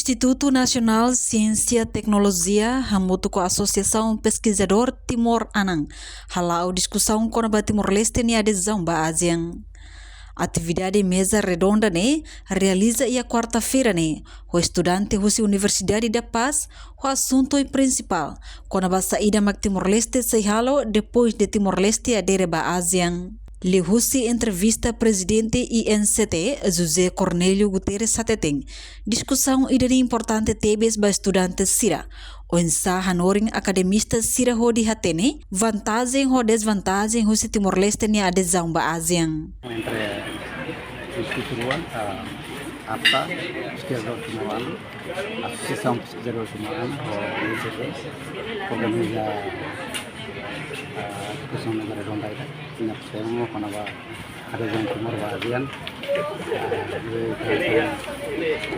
Instituto Nacional Ciência e Tecnologia, hamutu com a Associação Pesquisador Timor Anang, halau discussão com a Timor-Leste e adesão ba ASEAN. Atividade mesa redonda realiza a quarta-feira o estudante da Universidade da Paz o assunto principal com a saída mag Timor-Leste se halo depois de Timor-Leste adere ba ASEAN. Lihusi entrevista presidente INCT José Cornélio Guterres Sateteng. Discussão idade importante tebes ba estudantes Sira. O ensa hanoring academista Sira hodi hatene vantagem ou desvantagem husi Timor-Leste ni adesão ba ASEAN. Entre institutuan APTA, pesquisador timoran, Associação Pesquisador Timoran, ou INCT, organiza discussão na redonda ita. Tinha percebo quando ada yang timur bagian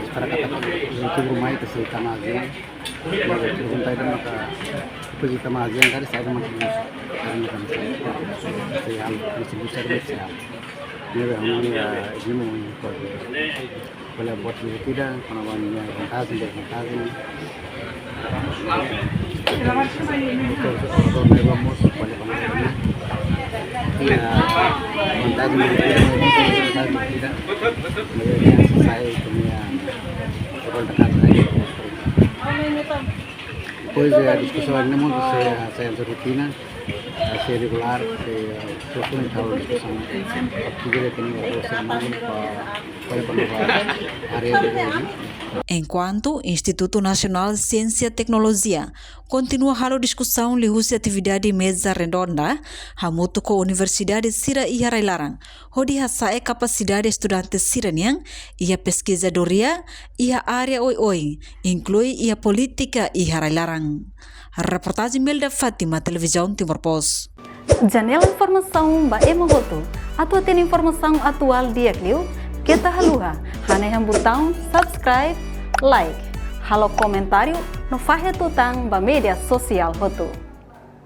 sekarang kata itu rumah itu sih tanah azian itu rumah itu maka pergi ke azian tadi saya sama karena kan saya hal distribusi saya ini memang ini mau boleh buat tidak karena banyak fantasi Depois a discussão não muito se rotina, se regular, se propõe tal discussão. A primeira que nós chamamos para área de hoje. Enquanto Instituto Nacional Ciência e Tecnologia continua a discussão lihusi atividade mesa redonda, hamutu com a Universidade Sira e Harailarang, onde hasa capacidade estudantes siraniang, e a pesquisadoria e a área oi, inclui e a política e Harailarang. Reportagem Melda Fátima, Televisão Timor Post. Janela informação ba emogoto, atua tem informação atual dia kliu, kita haluha, haneham botão subscribe, like, halo comentário no fahe tutang ba media sosial hotu.